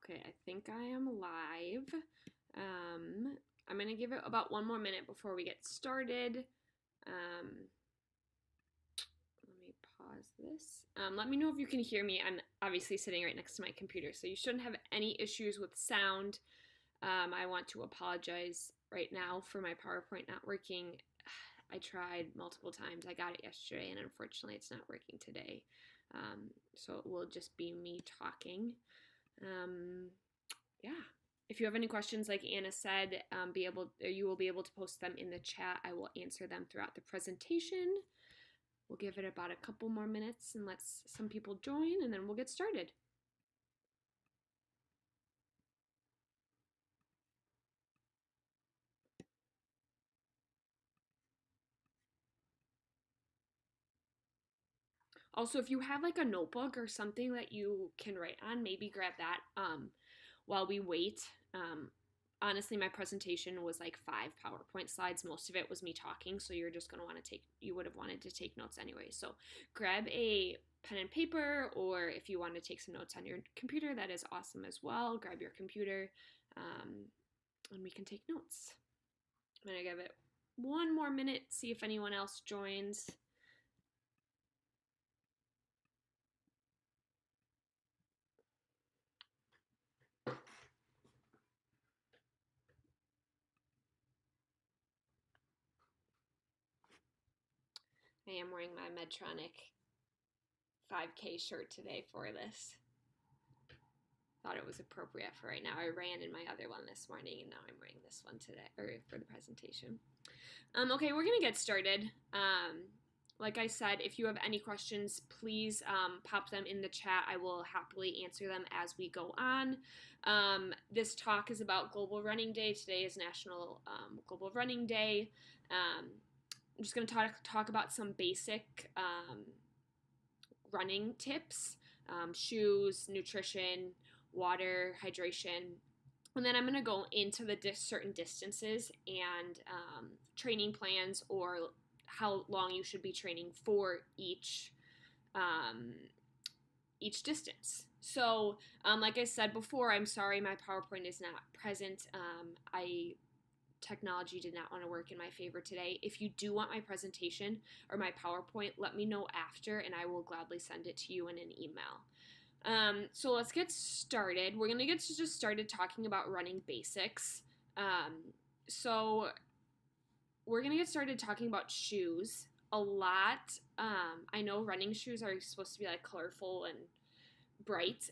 Okay, I think I am live. I'm going to give it about one more minute before we get started. Let me pause this. Let me know if you can hear me. I'm obviously sitting right next to my computer, so you shouldn't have any issues with sound. I want to apologize right now for my PowerPoint not working. I tried multiple times. I got it yesterday, and unfortunately, it's not working today. So it will just be me talking. Yeah. If you have any questions, like Anna said, you will be able to post them in the chat. I will answer them throughout the presentation. We'll give it about a couple more minutes and let some people join, and then we'll get started. Also, if you have like a notebook or something that you can write on, maybe grab that while we wait. Honestly, my presentation was like 5 PowerPoint slides. Most of it was me talking, so you're just going to want to you would have wanted to take notes anyway. So grab a pen and paper, or if you want to take some notes on your computer, that is awesome as well. Grab your computer and we can take notes. I'm going to give it one more minute, see if anyone else joins. I am wearing my Medtronic 5K shirt today for this. Thought it was appropriate for right now. I ran in my other one this morning, and now I'm wearing this one today, or for the presentation. Okay, we're gonna get started. Like I said, if you have any questions, please pop them in the chat. I will happily answer them as we go on. This talk is about Global Running Day. Today is National Global Running Day. I'm just going to talk about some basic running tips, shoes, nutrition, water, hydration. And then I'm going to go into the certain distances and training plans, or how long you should be training for each distance. So, like I said before, I'm sorry my PowerPoint is not present. Technology did not want to work in my favor today. If you do want my presentation or my PowerPoint, let me know after, and I will gladly send it to you in an email. So let's get started. We're going to get just started talking about running basics. So we're going to get started talking about shoes a lot. I know running shoes are supposed to be like colorful and bright,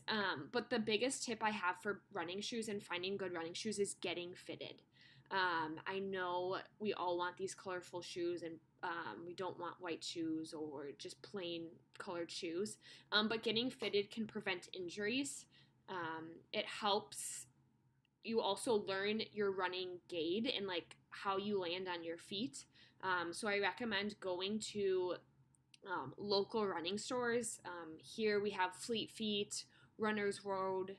but the biggest tip I have for running shoes and finding good running shoes is getting fitted. I know we all want these colorful shoes, and we don't want white shoes or just plain colored shoes, but getting fitted can prevent injuries. It helps you also learn your running gait and like how you land on your feet. So I recommend going to local running stores. Here we have Fleet Feet, Runner's Road,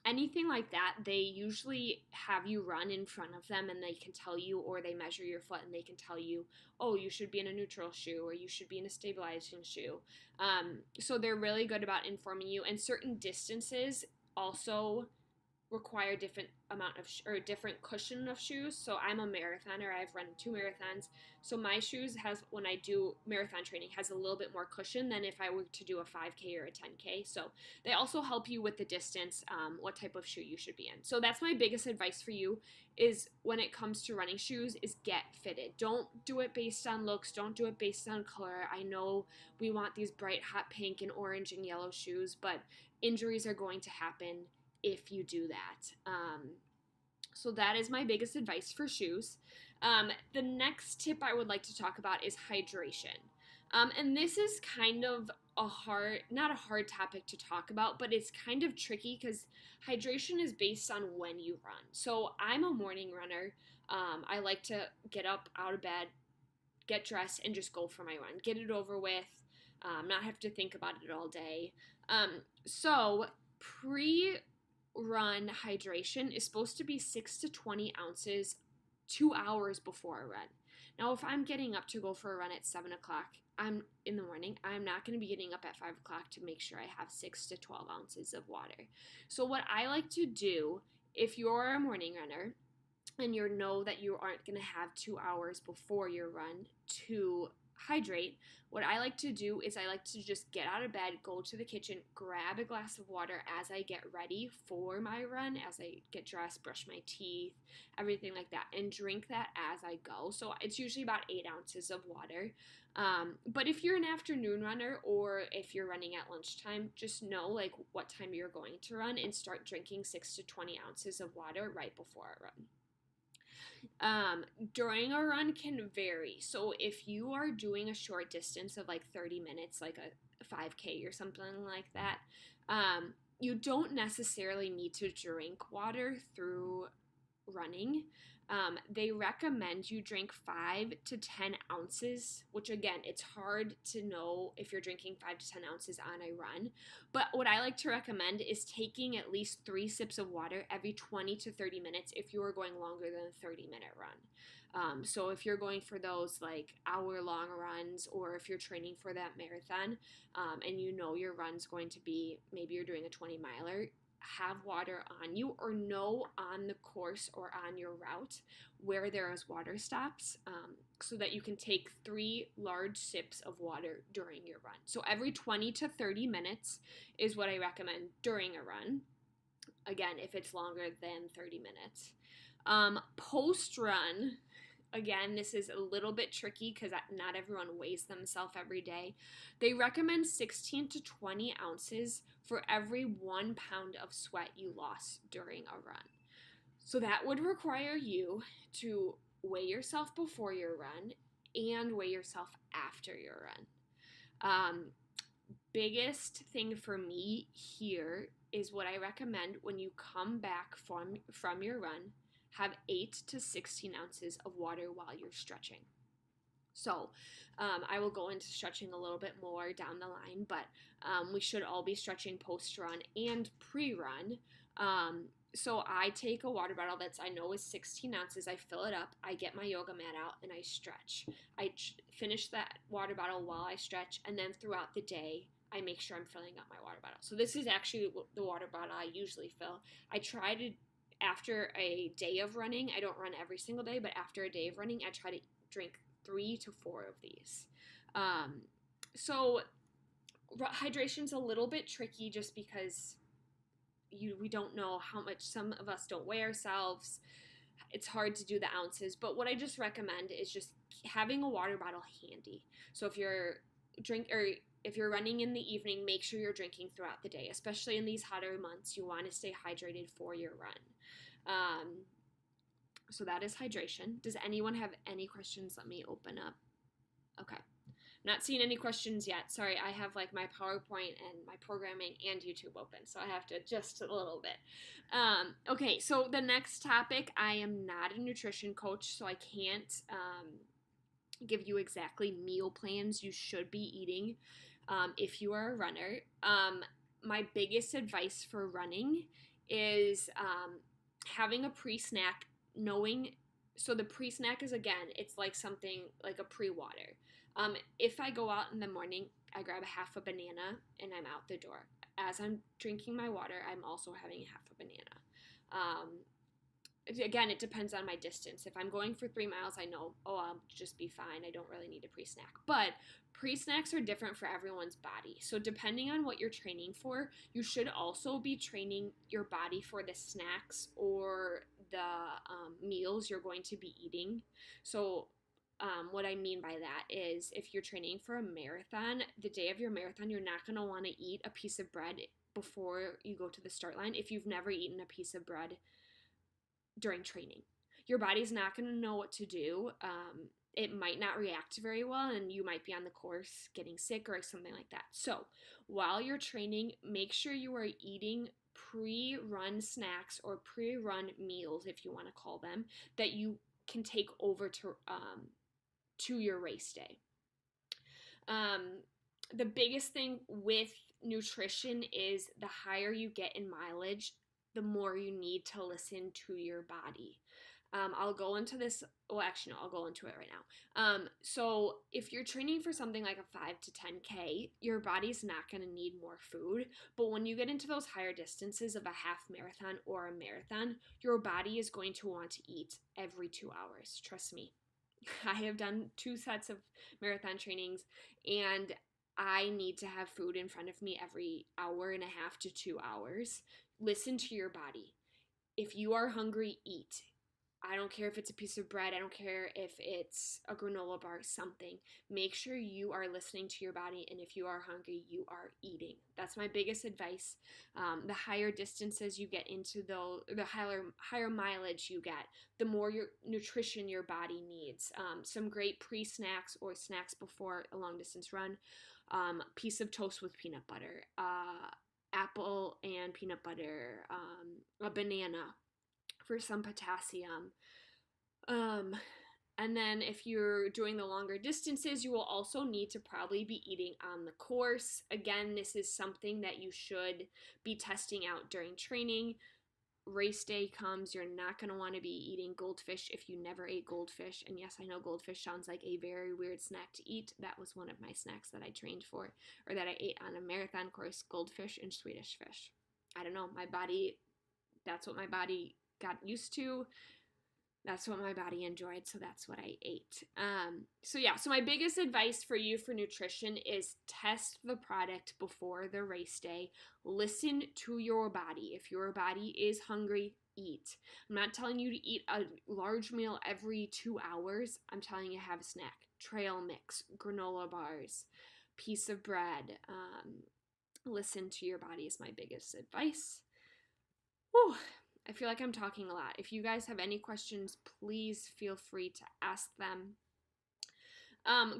anything like that. They usually have you run in front of them, and they can tell you, or they measure your foot and they can tell you, oh, you should be in a neutral shoe, or you should be in a stabilizing shoe. So they're really good about informing you, and certain distances also require different amount of or different cushion of shoes. So I'm a marathoner. I've run 2 marathons. So my shoes when I do marathon training, has a little bit more cushion than if I were to do a 5K or a 10K. So they also help you with the distance, what type of shoe you should be in. So that's my biggest advice for you, is when it comes to running shoes, is get fitted. Don't do it based on looks. Don't do it based on color. I know we want these bright hot pink and orange and yellow shoes, but injuries are going to happen if you do that. So that is my biggest advice for shoes. The next tip I would like to talk about is hydration. And this is kind of not a hard topic to talk about, but it's kind of tricky because hydration is based on when you run. So I'm a morning runner. I like to get up out of bed, get dressed, and just go for my run. Get it over with, not have to think about it all day. So pre-run hydration is supposed to be 6 to 20 ounces 2 hours before a run. Now, if I'm getting up to go for a run at 7 o'clock I'm in the morning, I'm not going to be getting up at 5 o'clock to make sure I have 6 to 12 ounces of water. So what I like to do, if you're a morning runner and you know that you aren't going to have 2 hours before your run to hydrate, what I like to do is I like to just get out of bed, go to the kitchen, grab a glass of water as I get ready for my run, as I get dressed, brush my teeth, everything like that, and drink that as I go. So it's usually about 8 ounces of water. But if you're an afternoon runner or if you're running at lunchtime, just know like what time you're going to run and start drinking 6 to 20 ounces of water right before a run. During a run can vary. So if you are doing a short distance of like 30 minutes, like a 5K or something like that, you don't necessarily need to drink water through running. They recommend you drink 5 to 10 ounces, which again, it's hard to know if you're drinking 5 to 10 ounces on a run. But what I like to recommend is taking at least 3 sips of water every 20 to 30 minutes if you are going longer than a 30-minute run. So if you're going for those like hour-long runs, or if you're training for that marathon, and you know your run's going to be, maybe you're doing a 20-miler, have water on you, or know on the course or on your route where there is water stops, so that you can take 3 large sips of water during your run. So every 20 to 30 minutes is what I recommend during a run. Again, if it's longer than 30 minutes. Post run, again, this is a little bit tricky because not everyone weighs themselves every day. They recommend 16 to 20 ounces for every 1 pound of sweat you lost during a run. So that would require you to weigh yourself before your run and weigh yourself after your run. Biggest thing for me here is what I recommend when you come back from your run, have 8 to 16 ounces of water while you're stretching. So I will go into stretching a little bit more down the line, but we should all be stretching post-run and pre-run. So I take a water bottle that's I know is 16 ounces, I fill it up, I get my yoga mat out, and I stretch. I finish that water bottle while I stretch, and then throughout the day, I make sure I'm filling up my water bottle. So this is actually the water bottle I usually fill. I try to, after a day of running, I don't run every single day, but after a day of running, I try to drink 3 to 4 of these. So hydration's a little bit tricky just because we don't know how much, some of us don't weigh ourselves. It's hard to do the ounces, but what I just recommend is just having a water bottle handy. So if you're running in the evening, make sure you're drinking throughout the day, especially in these hotter months. You want to stay hydrated for your run. So that is hydration. Does anyone have any questions? Let me open up. Okay. I'm not seeing any questions yet. Sorry, I have like my PowerPoint and my programming and YouTube open, so I have to adjust a little bit. Okay, so the next topic, I am not a nutrition coach, so I can't give you exactly meal plans you should be eating if you are a runner. My biggest advice for running is having a pre-snack, so the pre-snack is, again, it's like something like a pre-water. If I go out in the morning, I grab a half a banana and I'm out the door. As I'm drinking my water, I'm also having a half a banana. Again, it depends on my distance. If I'm going for 3 miles, I know, I'll just be fine. I don't really need a pre-snack. But pre-snacks are different for everyone's body. So depending on what you're training for, you should also be training your body for the snacks or the meals you're going to be eating. So what I mean by that is if you're training for a marathon, the day of your marathon, you're not going to want to eat a piece of bread before you go to the start line if you've never eaten a piece of bread during training. Your body's not going to know what to do. It might not react very well, and you might be on the course getting sick or something like that. So while you're training, make sure you are eating pre-run snacks or pre-run meals, if you want to call them, that you can take over to your race day. The biggest thing with nutrition is the higher you get in mileage, the more you need to listen to your body. I'll go into this. Well, actually, no, I'll go into it right now. So if you're training for something like a 5 to 10K, your body's not going to need more food. But when you get into those higher distances of a half marathon or a marathon, your body is going to want to eat every 2 hours. Trust me. I have done 2 sets of marathon trainings, and I need to have food in front of me every hour and a half to 2 hours. Listen to your body. If you are hungry, eat. I don't care if it's a piece of bread. I don't care if it's a granola bar, something. Make sure you are listening to your body, and if you are hungry, you are eating. That's my biggest advice. The higher distances you get into, the higher mileage you get, the more your nutrition your body needs. Some great pre-snacks or snacks before a long distance run. Piece of toast with peanut butter. Apple and peanut butter. A banana for some potassium. And then if you're doing the longer distances, you will also need to probably be eating on the course. Again, this is something that you should be testing out during training. Race day comes, you're not going to want to be eating goldfish if you never ate goldfish. And yes, I know goldfish sounds like a very weird snack to eat. That was one of my snacks that I trained for, or that I ate on a marathon course: goldfish and Swedish fish. I don't know, my body, that's what my body got used to. That's what my body enjoyed, so that's what I ate. So my biggest advice for you for nutrition is test the product before the race day. Listen to your body. If your body is hungry, eat. I'm not telling you to eat a large meal every 2 hours. I'm telling you, have a snack. Trail mix, granola bars, piece of bread. Listen to your body is my biggest advice. Whew. I feel like I'm talking a lot. If you guys have any questions, please feel free to ask them.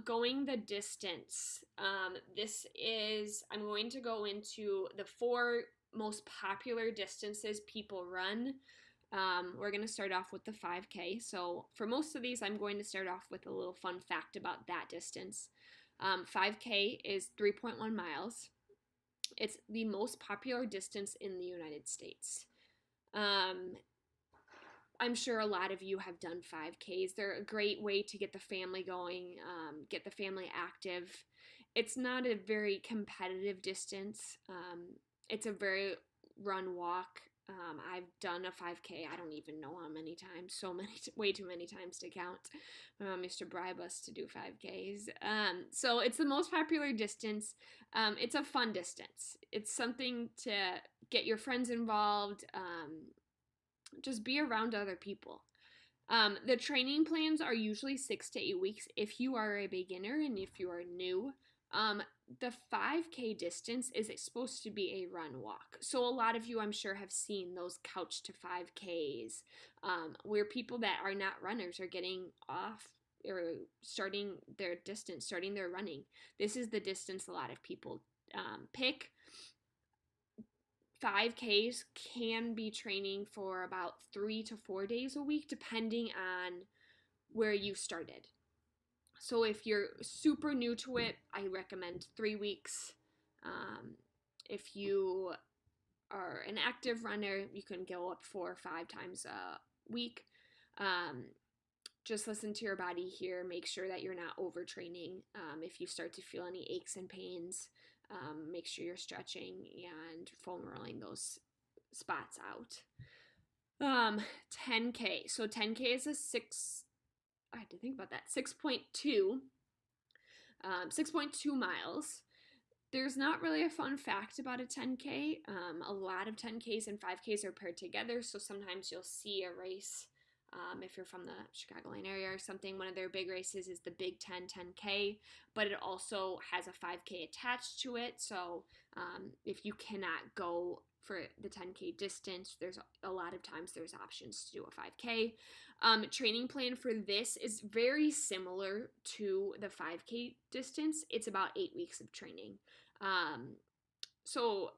Going the distance. I'm going to go into the 4 most popular distances people run. We're going to start off with the 5K. So for most of these, I'm going to start off with a little fun fact about that distance. 5K is 3.1 miles. It's the most popular distance in the United States. I'm sure a lot of you have done 5Ks. They're a great way to get the family going, get the family active. It's not a very competitive distance. It's a very run walk. I've done a 5K. I don't even know how many times. Way too many times to count. My mom used to bribe us to do 5Ks. So it's the most popular distance. It's a fun distance. It's something to get your friends involved. Just be around other people. The training plans are usually 6 to 8 weeks if you are a beginner and if you are new. The 5K distance is supposed to be a run walk. So a lot of you, I'm sure, have seen those couch to 5Ks, where people that are not runners are getting off or starting their distance, starting their running. This is the distance a lot of people pick. 5Ks can be training for about 3 to 4 days a week, depending on where you started. So if you're super new to it, I recommend 3 weeks. If you are an active runner, you can go up 4 or 5 times a week. Just listen to your body here. Make sure that you're not overtraining. If you start to feel any aches and pains, make sure you're stretching and foam rolling those spots out. 10K. So 10K is I had to think about that. 6.2 miles. There's not really a fun fact about a 10K. A lot of 10Ks and 5Ks are paired together, so sometimes you'll see a race. If you're from the Chicagoland area or something, one of their big races is the Big Ten 10K, but it also has a 5K attached to it. So if you cannot go for the 10K distance, there's a lot of times there's options to do a 5K. Training plan for this is very similar to the 5K distance. It's about 8 weeks of training. So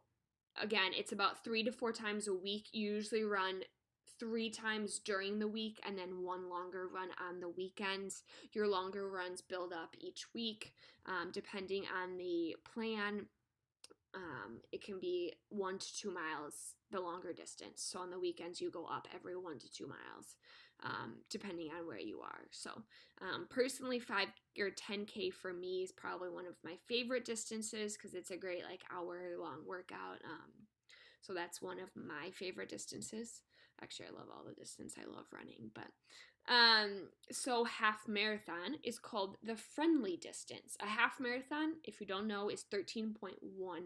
again, it's about 3 to 4 times a week. You usually run 3 times during the week and then 1 longer run on the weekends. Your longer runs build up each week, depending on the plan. It can be 1 to 2 miles, the longer distance. So on the weekends, you go up every 1 to 2 miles. depending on where you are. So personally, 5 or 10K for me is probably one of my favorite distances because it's a great like hour-long workout. So that's one of my favorite distances. Actually, I love all the distance. I love running, but so half marathon is called the friendly distance. A half marathon, if you don't know, is 13.1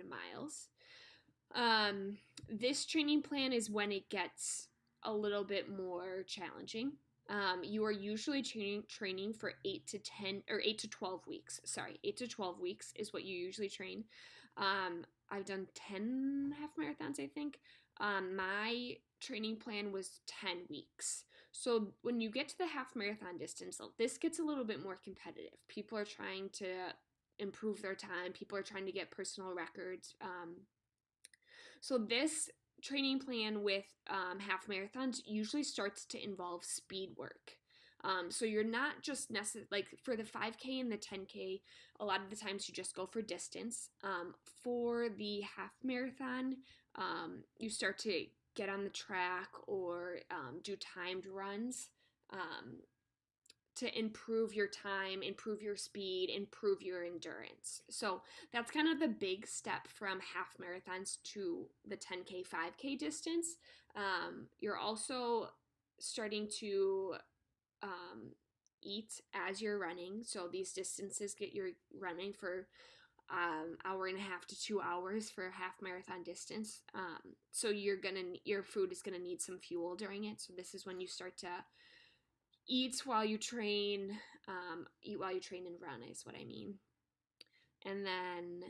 miles. This training plan is when it gets a little bit more challenging. You are usually training for 8 to 12 weeks. Sorry, 8 to 12 weeks is what you usually train. I've done 10 half marathons, I think. My training plan was 10 weeks. So when you get to the half marathon distance, this gets a little bit more competitive. People are trying to improve their time. People are trying to get personal records. So this training plan with half marathons usually starts to involve speed work. So you're not just like for the 5K and the 10K, a lot of the times you just go for distance. For the half marathon, you start to get on the track or do timed runs to improve your time, improve your speed, improve your endurance. So that's kind of the big step from half marathons to the 10K, 5K distance. You're also starting to eat as you're running. So these distances get you running for hour and a half to 2 hours for a half marathon distance. So your food is gonna need some fuel during it. So this is when you start to eat while you train and run is what I mean. And then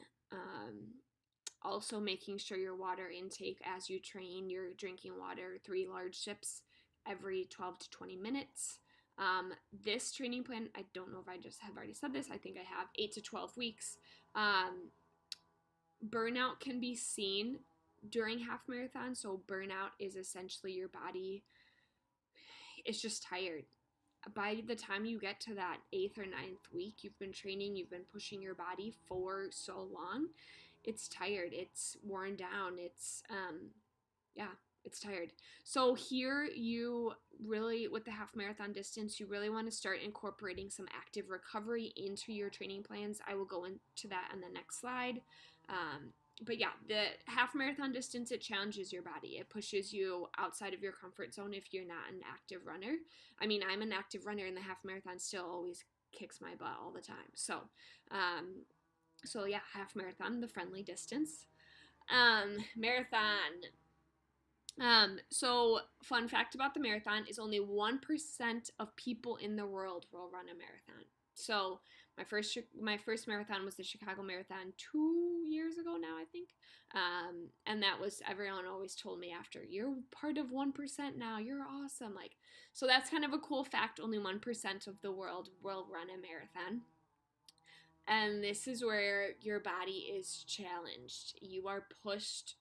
also making sure your water intake as you train, you're drinking water 3 large sips every 12 to 20 minutes. This training plan, I don't know if I just have already said this, I think I have 8 to 12 weeks. Burnout can be seen during half marathon. So burnout is essentially your body is just tired. By the time you get to that 8th or 9th week, you've been training, you've been pushing your body for so long, it's tired, it's worn down, it's tired. So here you really, with the half marathon distance, you really want to start incorporating some active recovery into your training plans. I will go into that on the next slide. But yeah, the half marathon distance, it challenges your body. It pushes you outside of your comfort zone if you're not an active runner. I mean, I'm an active runner, and the half marathon still always kicks my butt all the time. So yeah, half marathon, the friendly distance. Marathon. So fun fact about the marathon is only 1% of people in the world will run a marathon. So my first marathon was the Chicago Marathon 2 years ago now, I think. And that was, everyone always told me after, you're part of 1% now, you're awesome. Like, so that's kind of a cool fact. Only 1% of the world will run a marathon. And this is where your body is challenged. You are pushed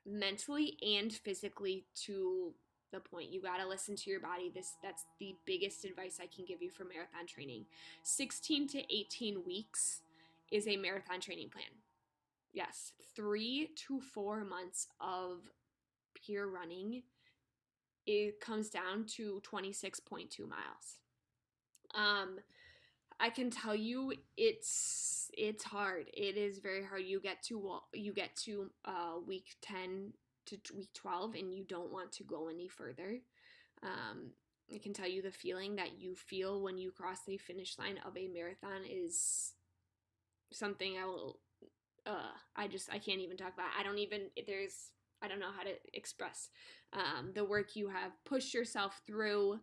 mentally and physically to the point. You got to listen to your body. That's the biggest advice I can give you for marathon training. 16 to 18 weeks is a marathon training plan. Yes, 3 to 4 months of pure running. It comes down to 26.2 miles. I can tell you it's hard. It is very hard. You get to week 10 to week 12 and you don't want to go any further. I can tell you the feeling that you feel when you cross the finish line of a marathon is something I can't even talk about. I don't know how to express the work you have pushed yourself through.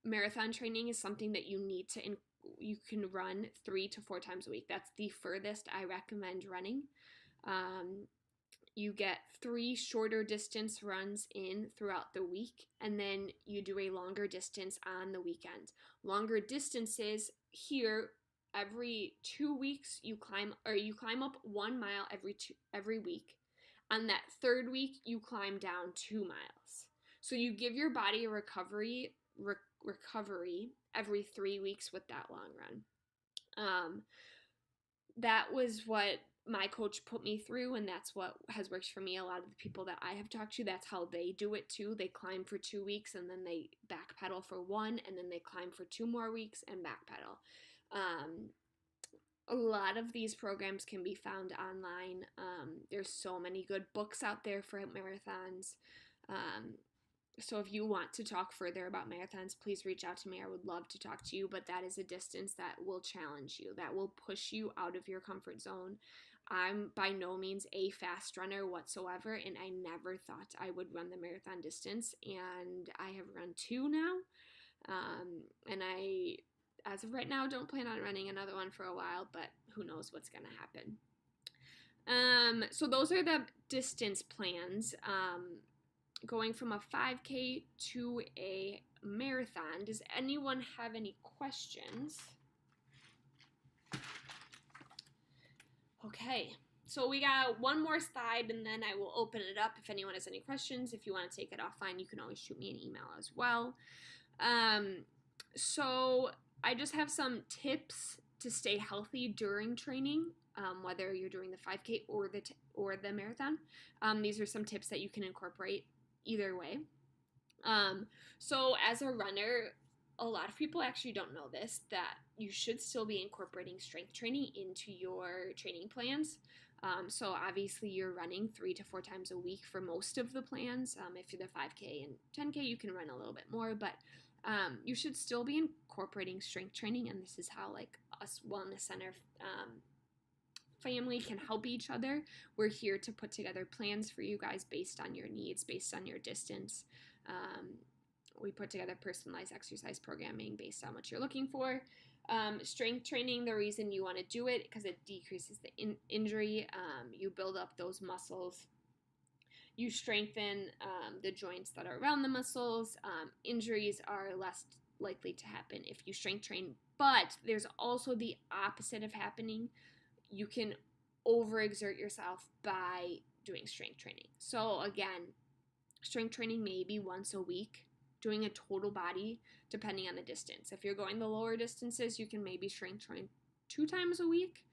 Marathon training is something that you need to you can run 3 to 4 times a week. That's the furthest I recommend running. You get 3 shorter distance runs in throughout the week, and then you do a longer distance on the weekend. Longer distances here, every 2 weeks you climb up 1 mile every week. On that 3rd week, you climb down 2 miles. So you give your body a recovery every 3 weeks with that long run. That was what my coach put me through, and that's what has worked for me. A lot of the people that I have talked to, that's how they do it too. They climb for 2 weeks and then they backpedal for 1, and then they climb for 2 more weeks and backpedal. A lot of these programs can be found online. There's so many good books out there for marathons. So if you want to talk further about marathons, please reach out to me. I would love to talk to you, but that is a distance that will challenge you, that will push you out of your comfort zone. I'm by no means a fast runner whatsoever, and I never thought I would run the marathon distance, and I have run 2 now. And I, as of right now, don't plan on running another one for a while, but who knows what's going to happen. So those are the distance plans. Going from a 5K to a marathon. Does anyone have any questions? Okay, so we got one more slide, and then I will open it up if anyone has any questions. If you want to take it offline, you can always shoot me an email as well. So I just have some tips to stay healthy during training, whether you're doing the 5K or the marathon. These are some tips that you can incorporate either way. So as a runner, a lot of people actually don't know this, that you should still be incorporating strength training into your training plans. So obviously you're running 3 to 4 times a week for most of the plans. If you're the 5K and 10K, you can run a little bit more, but you should still be incorporating strength training, and this is how like us Wellness Center family can help each other. We're here to put together plans for you guys based on your needs, based on your distance. We put together personalized exercise programming based on what you're looking for. Strength training, the reason you want to do it, because it decreases the injury. You build up those muscles. You strengthen the joints that are around the muscles. Injuries are less likely to happen if you strength train. But there's also the opposite of happening. You can overexert yourself by doing strength training. So again, strength training maybe once a week, doing a total body depending on the distance. If you're going the lower distances, you can maybe strength train 2 times a week,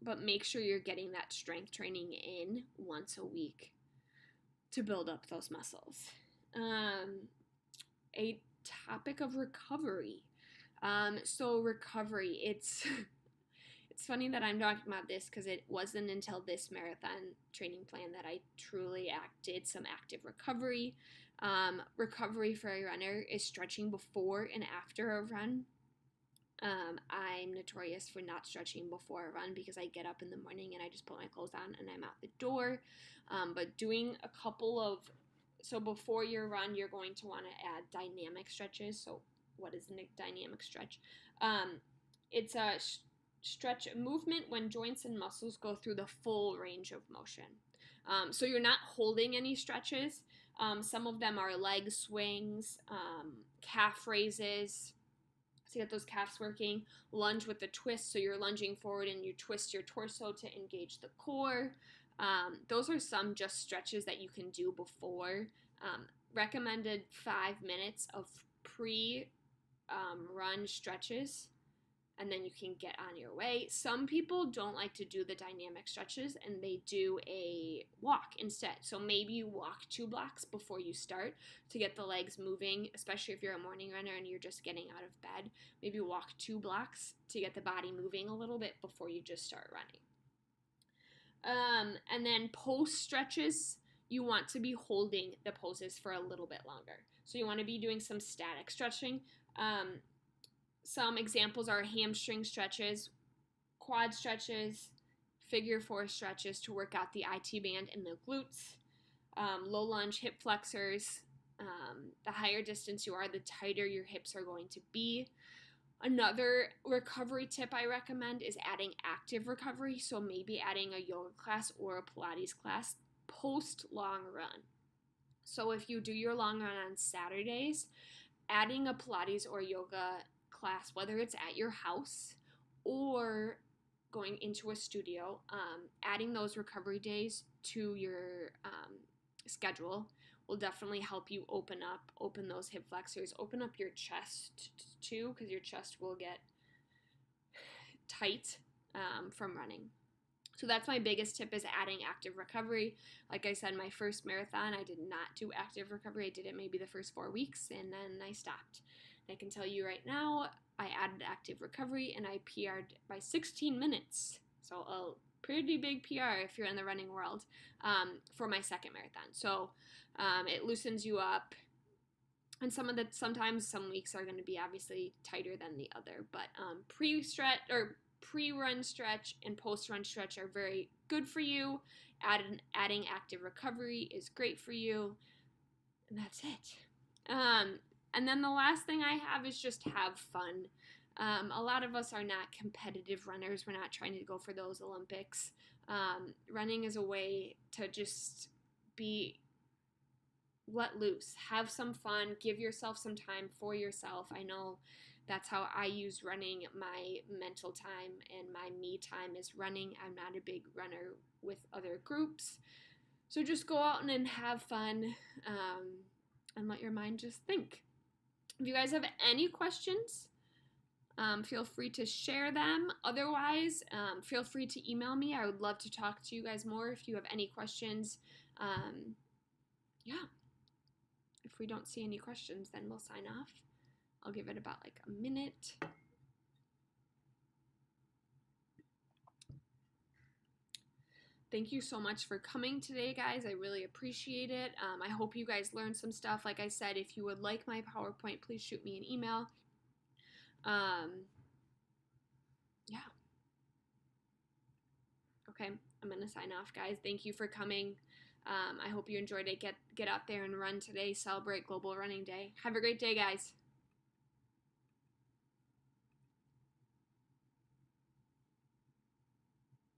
but make sure you're getting that strength training in once a week to build up those muscles. A topic of recovery. So recovery, it's funny that I'm talking about this because it wasn't until this marathon training plan that I truly did some active recovery. Recovery for a runner is stretching before and after a run. I'm notorious for not stretching before a run because I get up in the morning and I just put my clothes on and I'm out the door. But doing a couple of, so before your run, you're going to want to add dynamic stretches. So what is a dynamic stretch? It's a stretch movement when joints and muscles go through the full range of motion. So you're not holding any stretches. Some of them are leg swings, calf raises, to get those calves working, lunge with the twist, so you're lunging forward and you twist your torso to engage the core. Those are some just stretches that you can do before. Recommended 5 minutes of pre-run stretches, and then you can get on your way. Some people don't like to do the dynamic stretches, and they do a walk instead. So maybe you walk 2 blocks before you start to get the legs moving, especially if you're a morning runner and you're just getting out of bed. Maybe walk 2 blocks to get the body moving a little bit before you just start running. And then post stretches, you want to be holding the poses for a little bit longer. So you want to be doing some static stretching. Some examples are hamstring stretches, quad stretches, figure 4 stretches to work out the IT band and the glutes, low lunge hip flexors. The higher distance you are, the tighter your hips are going to be. Another recovery tip I recommend is adding active recovery, so maybe adding a yoga class or a Pilates class post long run. So if you do your long run on Saturdays, adding a Pilates or yoga class, whether it's at your house or going into a studio, adding those recovery days to your schedule will definitely help you open those hip flexors, open up your chest too, because your chest will get tight from running. So that's my biggest tip, is adding active recovery. Like I said, my first marathon, I did not do active recovery. I did it maybe the first 4 weeks, and then I stopped. I can tell you right now, I added active recovery and I PR'd by 16 minutes. So a pretty big PR if you're in the running world, for my second marathon. So it loosens you up. And sometimes some weeks are going to be obviously tighter than the other, but pre-run stretch and post-run stretch are very good for you. Adding active recovery is great for you, and that's it. And then the last thing I have is just have fun. A lot of us are not competitive runners. We're not trying to go for those Olympics. Running is a way to just let loose, have some fun, give yourself some time for yourself. I know that's how I use running. My mental time and my me time is running. I'm not a big runner with other groups. So just go out and have fun, and let your mind just think. If you guys have any questions, feel free to share them. Otherwise, feel free to email me. I would love to talk to you guys more if you have any questions. Yeah. If we don't see any questions, then we'll sign off. I'll give it about like a minute. Thank you so much for coming today, guys. I really appreciate it. I hope you guys learned some stuff. Like I said, if you would like my PowerPoint, please shoot me an email. Yeah. Okay, I'm going to sign off, guys. Thank you for coming. I hope you enjoyed it. Get out there and run today. Celebrate Global Running Day. Have a great day, guys.